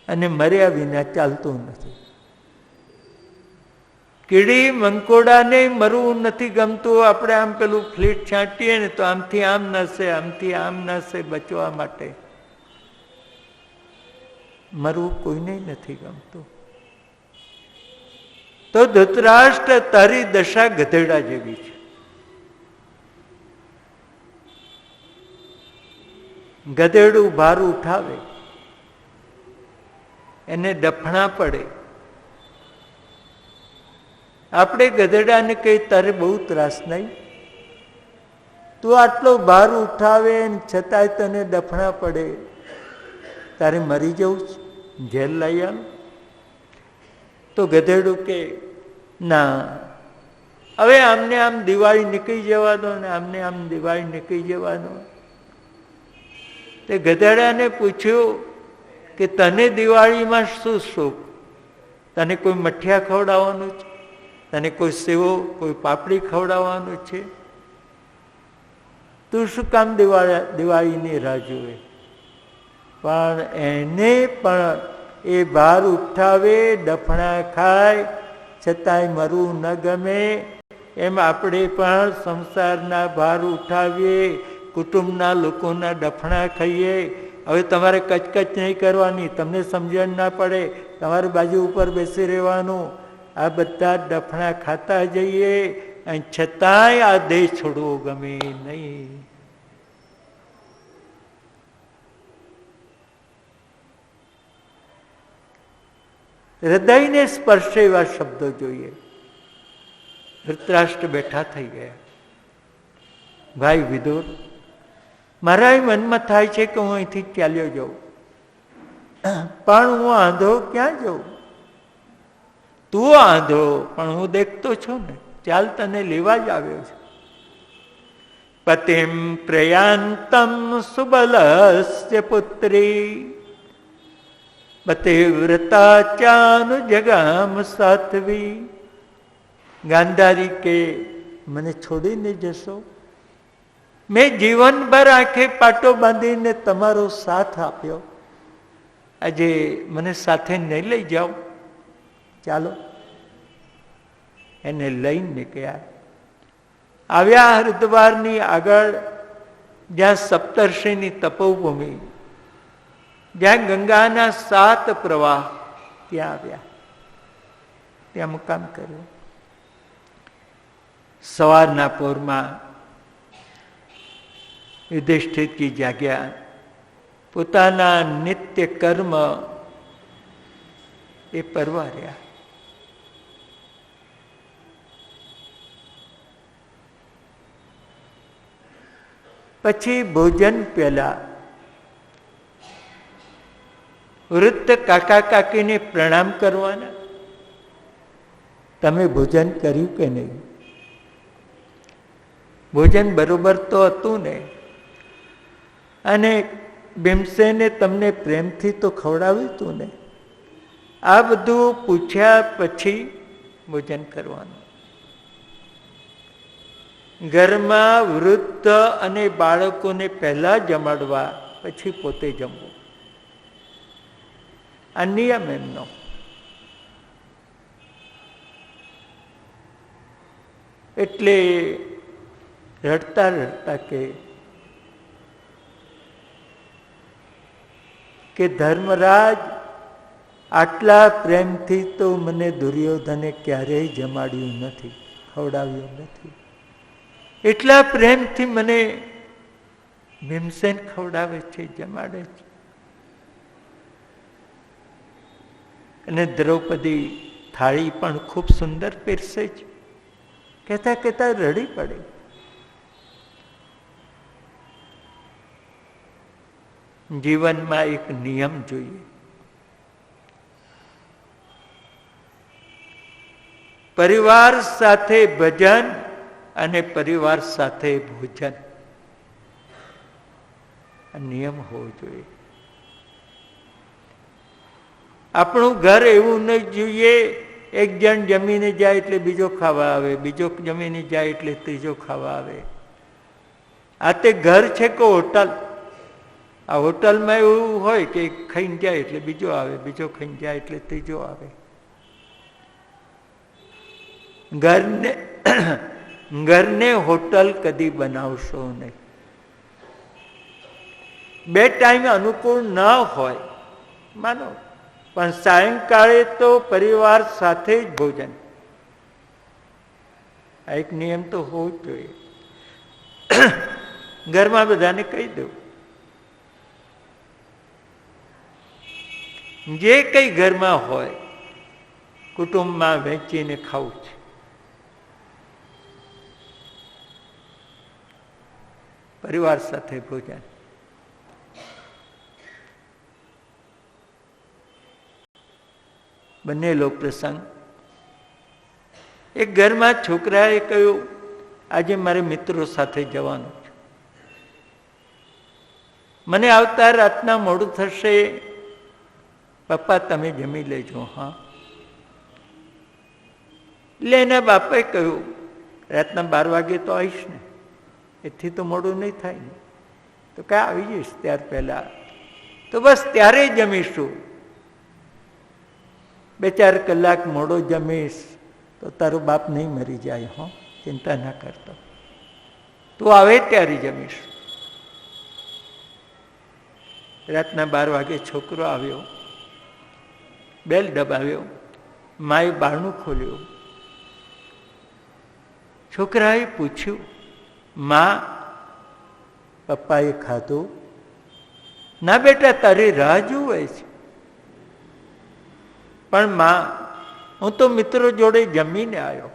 અને મર્યા વિના ચાલતું નથી. કીડી મંકોડાને મરવું નથી ગમતું. આપણે આમ પેલું ફ્લીટ છાંટીએ ને તો આમથી આમ નસે, આમથી આમ નસે બચવા માટે. મરવું કોઈને નથી ગમતું. તો ધૃતરાષ્ટ્ર, તારી દશા ગધેડા જેવી છે. ગધેડું ભાર ઉઠાવે, એને દફણા પડે. આપણે ગધેડાને કઈ તારે બહુ ત્રાસ નહીં, તું આટલો ભાર ઉઠાવે છતાંય તને દફણા પડે, તારે મરી જવું છે, જેલ લઈ આવ. તો ગધેડું કે ના, હવે આમને આમ દિવાળી નીકળી જવા દો ને, આમને આમ દિવાળી નીકળી જવા દો. તે ગધેડાને પૂછ્યું કે તને દિવાળીમાં શું સુખ? તને કોઈ મઠિયા ખવડાવવાનું છે, તને કોઈ સેવો, કોઈ પાપડી ખવડાવવાનું છે. તું શું કામ દિવાળીની રાહ જુએ? પણ એને પણ એ ભાર ઉઠાવે, ડફણા ખાય, છતાંય મરવું ન ગમે. એમ આપણે પણ સંસારના ભાર ઉઠાવીએ, કુટુંબના લોકોના ડફણા ખાઈએ. હવે તમારે કચકચ નહીં કરવાની, તમને સમજણ ના પડે, તમારે બાજુ ઉપર બેસી રહેવાનું. આ બધા ડફણા ખાતા જઈએ અને છતાંય આ દેહ છોડવો ગમે નહીં. હૃદયને સ્પર્શે એવા શબ્દો જોઈએ. ધૃતરાષ્ટ્ર બેઠા થઈ ગયા. ભાઈ વિદુર, મારા મનમાં થાય છે કે હું અહીંથી ચાલ્યો જાઉં, પણ હું આંધો ક્યાં જાઉં? તું આંધો, પણ હું દેખતો છું ને. ચાલ, તને લેવા જ આવ્યો છે. પતિમ પ્રયાંતમ સુબલસ્ય પુત્રી પતિવ્રતા ચાનુ જગામ સાત્વી. ગાંધારી કે મને છોડીને જશો? મેં જીવનભર આંખે પાટો બાંધીને તમારો સાથ આપ્યો, આજે મને સાથે નહીં લઈ જાઓ? ચાલો. એને લઈને નીકળ્યા. આવ્યા હરિદ્વારની આગળ, જ્યાં સપ્તર્ષિની તપોભૂમિ, જ્યાં ગંગાના 7 પ્રવાહ, ત્યાં આવ્યા. ત્યાં મુકામ કર્યો. સવારના પોરમાં યુધિષ્ઠિરજી જાગ્યા. પોતાના નિત્ય કર્મ એ પરવાર્યા. પછી ભોજન પહેલા વૃદ્ધ કાકા કાકીને પ્રણામ કરવાના. તમે ભોજન કર્યું કે નહીં? ભોજન બરોબર તો હતું ને? અને ભીમસેને તમને પ્રેમથી તો ખવડાવ્યું હતું ને? આ બધું પૂછ્યા પછી ભોજન કરવાનું. ઘરમાં વૃદ્ધ અને બાળકોને પહેલા જમાડવા, પછી પોતે જમવું. આ નિયમ એમનો. એટલે રડતા રડતા કે ધર્મરાજ, આટલા પ્રેમથી તો મને દુર્યોધને ક્યારેય જમાડ્યું નથી, ખવડાવ્યું નથી. એટલા પ્રેમથી મને ભીમસેન ખવડાવે છે, જમાડે છે. અને દ્રૌપદી થાળી પણ ખૂબ સુંદર પીરસે છે. કહેતા કહેતા રડી પડે. જીવનમાં એક નિયમ જોઈએ. પરિવાર સાથે ભજન અને પરિવાર સાથે ભોજન, આ નિયમ હોવો જોઈએ. આપણું ઘર એવું નહીં જોઈએ એક જણ જમીને જાય એટલે બીજો ખાવા આવે, બીજો જમીને જાય એટલે ત્રીજો ખાવા આવે. આ તે ઘર છે કે હોટલ? આ હોટલમાં એવું હોય કે ખાઈને જાય એટલે બીજો આવે, બીજો ખાઈને જાય એટલે ત્રીજો આવે. ઘરને હોટલ કદી બનાવશો નહીં. 2 ટાઈમ અનુકૂળ ન હોય માનો, પણ સાયંકાળે તો પરિવાર સાથે જ ભોજન. આ એક નિયમ તો હોવો જ જોઈએ. ઘરમાં બધાને કહી દઉં, જે કઈ ઘરમાં હોય કુટુંબમાં વહેંચીને ખાવું છે. પરિવાર સાથે ભોજન. બનેલો પ્રસંગ. એક ઘરમાં છોકરાએ કહ્યું, આજે મારે મિત્રો સાથે જવાનું છે, મને આવતા રાતના મોડું થશે, પપ્પા તમે જમી લેજો. હા, એટલે એના બાપે કહ્યું, રાતના 12 વાગે તો આવીશ ને, એથી તો મોડું નહીં થાય ને. તો ક્યાં આવી જઈશ ત્યાર પહેલા, તો બસ ત્યારે જમીશું. 2-4 કલાક મોડો જમીશ તો તારો બાપ નહીં મરી જાય, હો, ચિંતા ના કરતો, તું આવે ત્યારે જમીશ. રાતના 12 વાગે છોકરો આવ્યો, બેલ દબાવ્યો, માએ બારણું ખોલ્યું. છોકરાએ પૂછ્યું, માં, પપ્પાએ ખાધું? ના બેટા, તારી રાહ જુએ છે. પણ માં, હું તો મિત્રો જોડે જમીને આવ્યો.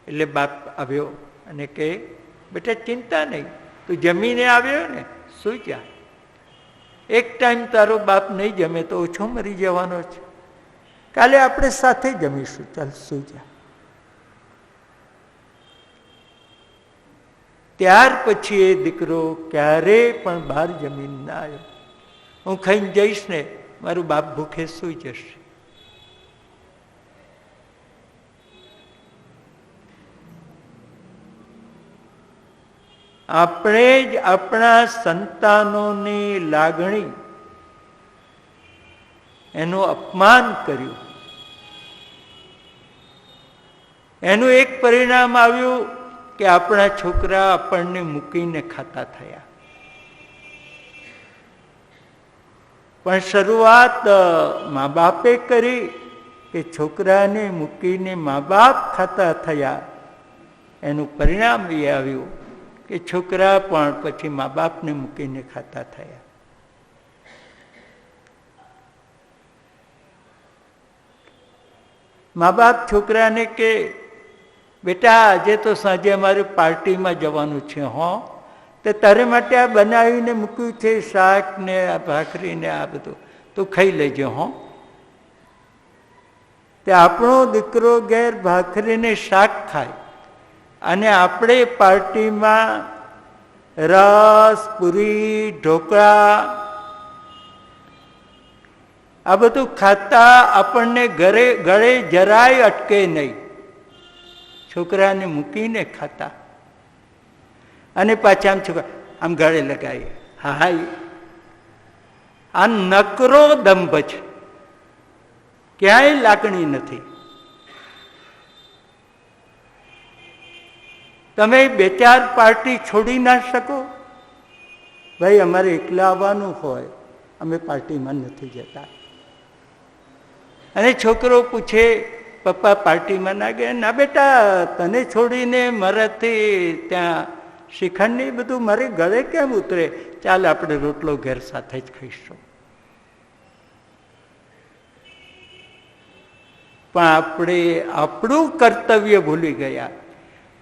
એટલે બાપ આવ્યો અને કહે, બેટા ચિંતા નહીં, તું જમીને આવ્યો ને, સુઈ જા. એક ટાઈમ તારો બાપ નહીં જમે તો ઓછો મરી જવાનો છે, કાલે આપણે સાથે જમીશું, ચાલ સુઈ જા. ત્યાર પછી એ દીકરો ક્યારેય પણ બહાર જમીન ના આવ્યો. હું ખાઈને જઈશ ને, મારું બાપ ભૂખે સૂઈ જશે. આપણે જ આપણા સંતાનોની લાગણી, એનું અપમાન કર્યું. એનું એક પરિણામ આવ્યું કે આપણા છોકરા આપણને મૂકીને ખાતા થયા. પણ શરૂઆત મા બાપે કરી કે છોકરાને મૂકીને મા બાપ ખાતા થયા. એનું પરિણામ એ આવ્યું કે છોકરા પણ પછી મા બાપને મૂકીને ખાતા થયા. મા બાપ છોકરાને કે, બેટા આજે તો સાંજે અમારે પાર્ટીમાં જવાનું છે, હો, તે તારે માટે આ બનાવીને મૂક્યું છે, શાક ને આ ભાખરી ને આ બધું, તું ખાઈ લેજો, હો. તે આપણો દીકરો ઘેર ભાખરી ને શાક ખાય અને આપણે પાર્ટીમાં રસ, પૂરી, ઢોકળા આ બધું ખાતા આપણને ગળે જરાય અટકે નહીં. છોકરાને મૂકીને ખાતા અને પાછા આમ છોકરા આમ ગળે લગાવીએ. હા, આ નકરો દંભ છે, ક્યાંય લાગણી નથી. તમે 2-4 પાર્ટી છોડી ના શકો? ભાઈ અમારે એકલા આવવાનું હોય, અમે પાર્ટીમાં નથી જતા. અને છોકરો પૂછે, પપ્પા પાર્ટીમાં ના ગયા? ના બેટા, તને છોડીને મારાથી ત્યાં શ્રીખંડ ને બધું મારે ગળે કેમ ઉતરે? ચાલ આપણે રોટલો ઘેર સાથે જ ખાઈશું. પણ આપણે આપણું કર્તવ્ય ભૂલી ગયા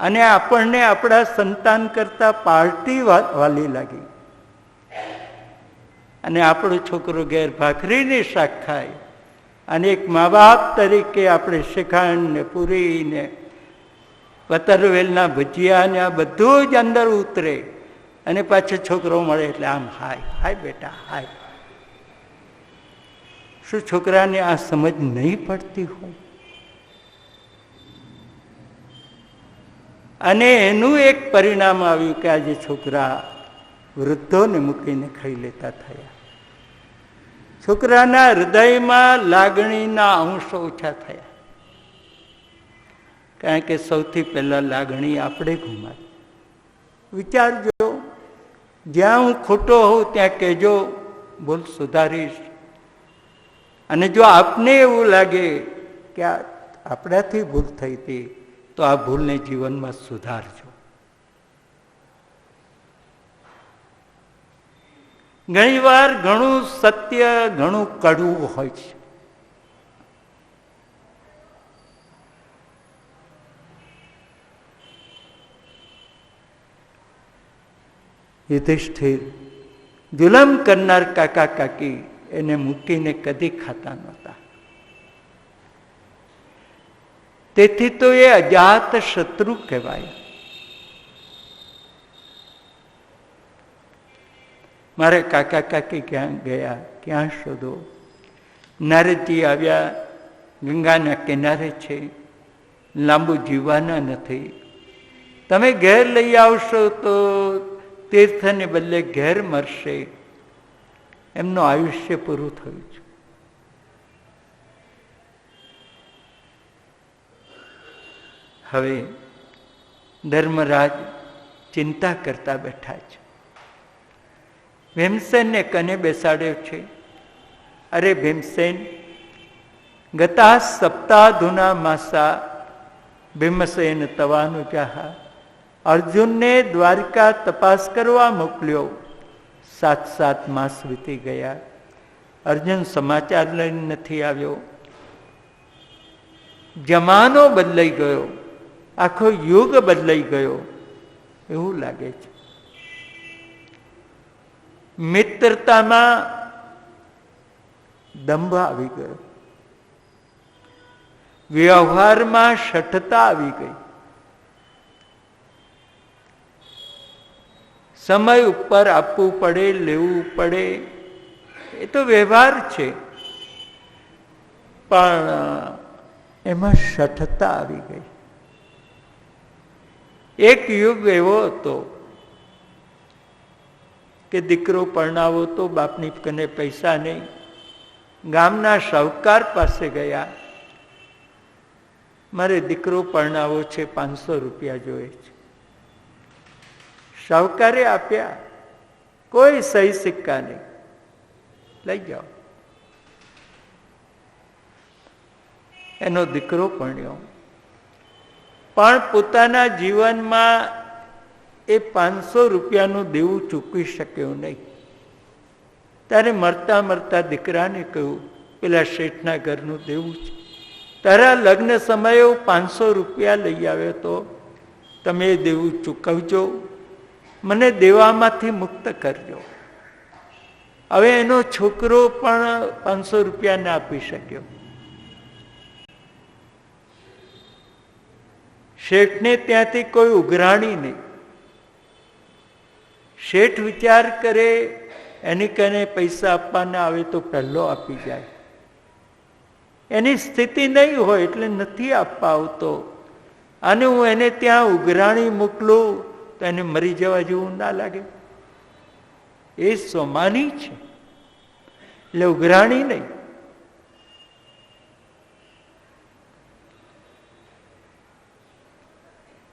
અને આપણને આપણા સંતાન કરતા પાર્ટી વાલી લાગી. અને આપણો છોકરો ઘેર ભાખરીને શાક ખાય અને એક મા બાપ તરીકે આપણે શ્રીખંડ ને પૂરી ને પતરવેલના ભજીયા ને આ બધું જ અંદર ઉતરે અને પાછો છોકરો મળે એટલે આમ હાય હાય બેટા હાય. શું છોકરાને આ સમજ નહીં પડતી હોય? અને એનું એક પરિણામ આવ્યું કે આજે છોકરા વૃદ્ધોને મૂકીને ખાઈ લેતા થયા. છોકરાના હૃદયમાં લાગણીના અંશો ઓછા થયા. કારણ કે સૌથી પહેલા લાગણી આપણે ગુમાવી. વિચારજો, જ્યાં હું ખોટો હોઉં ત્યાં કહેજો, ભૂલ સુધારીશ. અને જો આપને એવું લાગે કે આપણાથી ભૂલ થઈ હતી તો આ ભૂલને જીવનમાં સુધારજો. ઘણીવાર ઘણું સત્ય ઘણું કડવું હોય છે. યુધિષ્ઠિર જુલમ કરનાર કાકા કાકી એને મૂકીને કદી ખાતા નહોતા. તેથી તો એ અજાત શત્રુ કહેવાય. મારે કાકા કાકી ક્યાં ગયા, ક્યાં શોધો? નારદજી આવ્યા, ગંગાના કિનારે છે, લાંબુ જીવવાના નથી. તમે ઘેર લઈ આવશો તો તીર્થને બદલે ઘેર મરશે. એમનું આયુષ્ય પૂરું થયું છે. હવે ધર્મરાજ ચિંતા કરતા બેઠા છે. ભીમસેનને કને બેસાડ્યો છે. અરે ભીમસેન, ગતા સપ્તાધુના માસા ભીમસેન તવાનુજાહ. અર્જુનને દ્વારકા તપાસ કરવા મોકલ્યો. 7 માસ વીતી ગયા. અર્જુન સમાચાર લઈને નથી આવ્યો. જમાનો બદલાઈ ગયો, આખો યુગ બદલાઈ ગયો એવું લાગે છે. મિત્રતામાં દંભ આવી ગયો, વ્યવહારમાં શઠતા આવી ગઈ. સમય ઉપર આપવું પડે, લેવું પડે, એ તો વ્યવહાર છે, પણ એમાં શઠતા આવી ગઈ. એક યુગ એવો હતો કે દીકરો પરણાવો તો બાપની કને પૈસા નહીં. ગામના શાહુકાર પાસે ગયા, મારે દીકરો પરણાવો છે, 500 રૂપિયા જોઈએ છે. શાહુકારે આપ્યા, કોઈ સહી સિક્કા નહીં, લઈ જાઓ. એનો દીકરો પરણ્યો, પણ પોતાના જીવનમાં એ 500 રૂપિયાનું દેવું ચૂકવી શક્યો નહીં. ત્યારે મરતા મરતા દીકરાને કહ્યું, પેલા શેઠના ઘરનું દેવું છે, તારા લગ્ન સમયે 500 રૂપિયા લઈ આવ્યો તો તમે એ દેવું ચૂકવજો, મને દેવામાંથી મુક્ત કરજો. હવે એનો છોકરો પણ 500 રૂપિયા ના આપી શક્યો. શેઠને ત્યાંથી કોઈ ઉઘરાણી નહીં. શેઠ વિચાર કરે, એની કને પૈસા આપવાના આવે તો પહેલો આપી જાય. એની સ્થિતિ નહીં હોય એટલે નથી આપવા આવતો. અને હું એને ત્યાં ઉઘરાણી મોકલું તો એને મરી જવા જેવું ના લાગે. એ સ્વમાની છે એટલે ઉઘરાણી નહીં.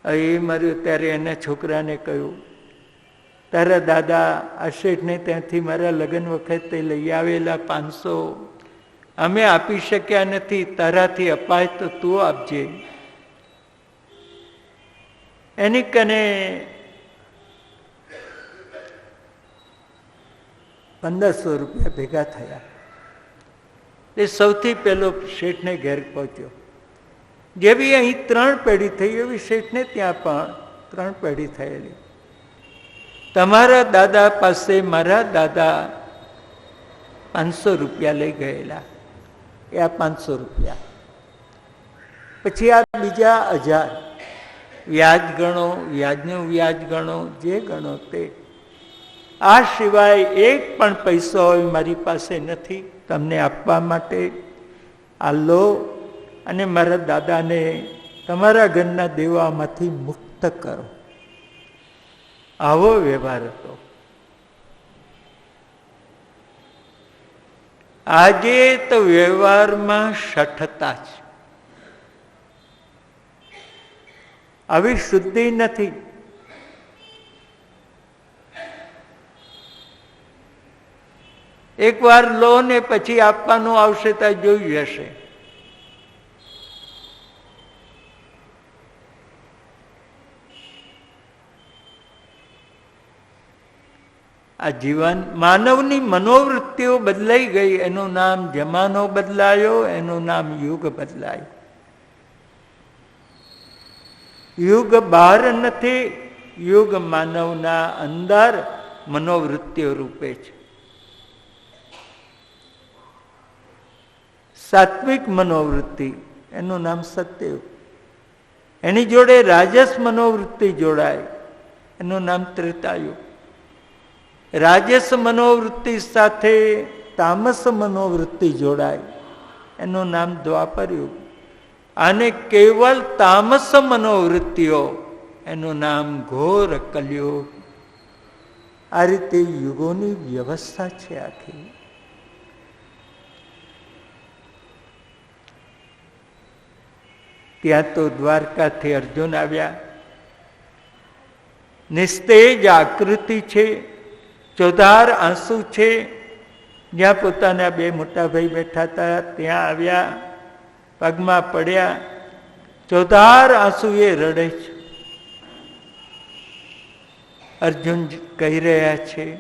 એ મર્યો ત્યારે એના છોકરાને કહ્યું, તારા દાદા આ શેઠને ત્યાંથી મારા લગ્ન વખતે લઈ આવેલા 500 અમે આપી શક્યા નથી, તારાથી અપાય તો તું આપજે. એની કને 1500 રૂપિયા ભેગા થયા. એ સૌથી પહેલો શેઠને ઘેર પહોંચ્યો. જેવી અહીં 3 પેઢી થઈ એવી શેઠને ત્યાં પણ 3 પેઢી થયેલી. તમારા દાદા પાસે મારા દાદા 500 રૂપિયા લઈ ગયેલા, એ આ 500 રૂપિયા. પછી આ બીજા 1000 વ્યાજ ગણો, વ્યાજનું વ્યાજ ગણો, જે ગણો તે. આ સિવાય એક પણ પૈસો મારી પાસે નથી તમને આપવા માટે. આ લો અને મારા દાદાને તમારા ઘરના દેવામાંથી મુક્ત કરો. આવો વ્યવહાર હતો. આજે તો વ્યવહારમાં શઠતા છે. આવી શુદ્ધિ નથી. એકવાર લો ને પછી આપવાનું આવશે તો જોઈ જશે. આ જીવન માનવની મનોવૃત્તિઓ બદલાઈ ગઈ. એનું નામ જમાનો બદલાયો, એનું નામ યુગ બદલાયો. યુગ બહાર નથી, યુગ માનવના અંદર મનોવૃત્તિઓ રૂપે છે. સાત્વિક મનોવૃત્તિ એનું નામ સત્યયુગ. એની જોડે રાજસ મનોવૃત્તિ જોડાય એનું નામ ત્રેતાયુગ. રાજસ મનોવૃત્તિ સાથે તામસ મનોવૃત્તિ જોડાય એનું નામ દ્વાપર યુગ. અને કેવલ તામસ મનોવૃત્તિઓ, એનું નામ ઘોર કલયુગ. આ રીતે યુગોની વ્યવસ્થા છે આખી. ત્યાં તો દ્વારકાથી અર્જુન આવ્યા. નિસ્તેજ આકૃતિ છે, ચોધાર આંસુ છે. જ્યાં પોતાના બે મોટા ભાઈ બેઠા હતા ત્યાં આવ્યા, પગમાં પડ્યા. ચોધાર આંસુ એ રડે છે. અર્જુન કહી રહ્યા છે,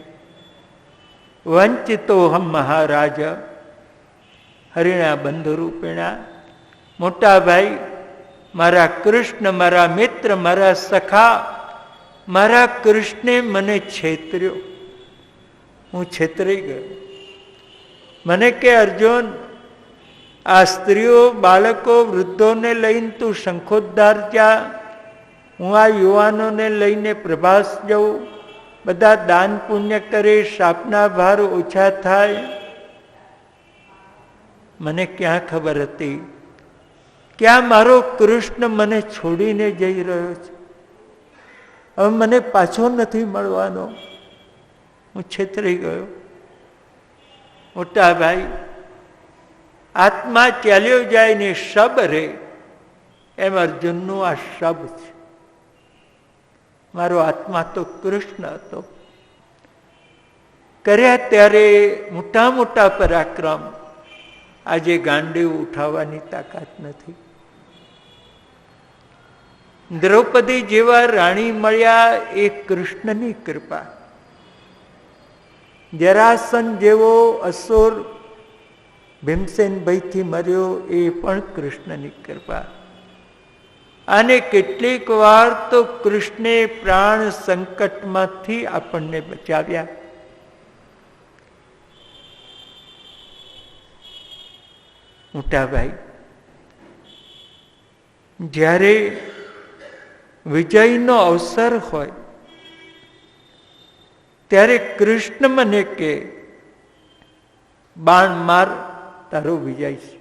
વંચિતો હમ મહારાજ હરિણા બંધુ રૂપિણા. મોટા ભાઈ, મારા કૃષ્ણ, મારા મિત્ર, મારા સખા, મારા કૃષ્ણે મને છેતર્યો. હું છેતરાઈ ગયો. મને કે અર્જુન, આ સ્ત્રીઓ, બાળકો, વૃદ્ધોને લઈને તું શંખોદ્ધાર જા, હું આ યુવાનોને લઈને પ્રભાસ જઉં, બધા દાન પુણ્ય કરે, શાપના ભાર ઓછા થાય. મને ક્યાં ખબર હતી ક્યાં મારો કૃષ્ણ મને છોડીને જઈ રહ્યો છે. હવે મને પાછો નથી મળવાનો. હું છેતરી ગયો. મોટા ભાઈ, આત્મા ચાલ્યો જાય ને શબ રે, એમ અર્જુનનું આ શબ છે. મારો આત્મા તો કૃષ્ણ હતો. કર્યા ત્યારે મોટા મોટા પરાક્રમ, આજે ગાંડીવ ઉઠાવવાની તાકાત નથી. દ્રૌપદી જેવા રાણી મળ્યા એ કૃષ્ણની કૃપા. જરાસન જેવો અસુર ભીમસેનભાઈથી મર્યો એ પણ કૃષ્ણની કૃપા. અને કેટલીક વાર તો કૃષ્ણે પ્રાણ સંકટમાંથી આપણને બચાવ્યા. મોટા ભાઈ, જ્યારે વિજયનો અવસર હોય ત્યારે કૃષ્ણ મને કે બાણ માર, તારો વિજય છે.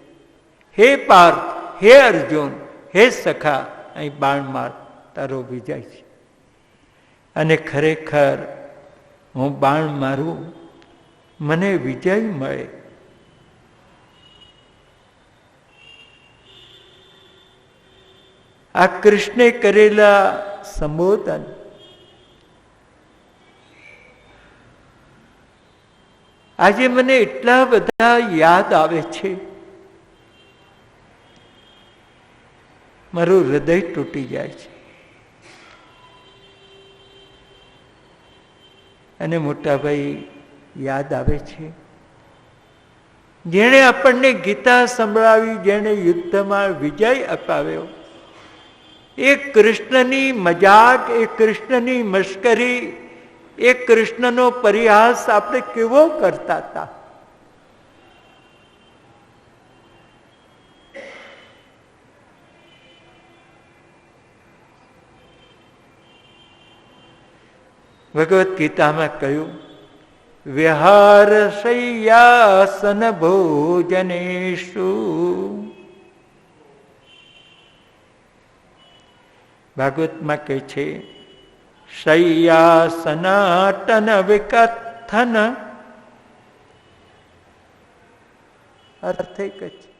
હે પાર્થ, હે અર્જુન, હે સખા, અહીં બાણ માર, તારો વિજય છે. અને ખરેખર હું બાણ મારું, મને વિજય મળે. આ કૃષ્ણે કરેલા સંબોધન આજે મને એટલા બધા યાદ આવે છે, મારું હૃદય તૂટી જાય છે. અને મોટા ભાઈ, યાદ આવે છે જેણે આપણને ગીતા સંભળાવી, જેણે યુદ્ધમાં વિજય અપાવ્યો, એ કૃષ્ણની મજાક, એ કૃષ્ણની મશ્કરી, એ કૃષ્ણનો પરિહાસ આપણે કેવો કરતા હતા. ભગવદ્ ગીતામાં કહ્યું, વિહાર શય્યાસન ભોજનેષુ. ભાગવતમાં કહે છે, શય્યાસનાટન વિકથન. અર્થ એક જ છે,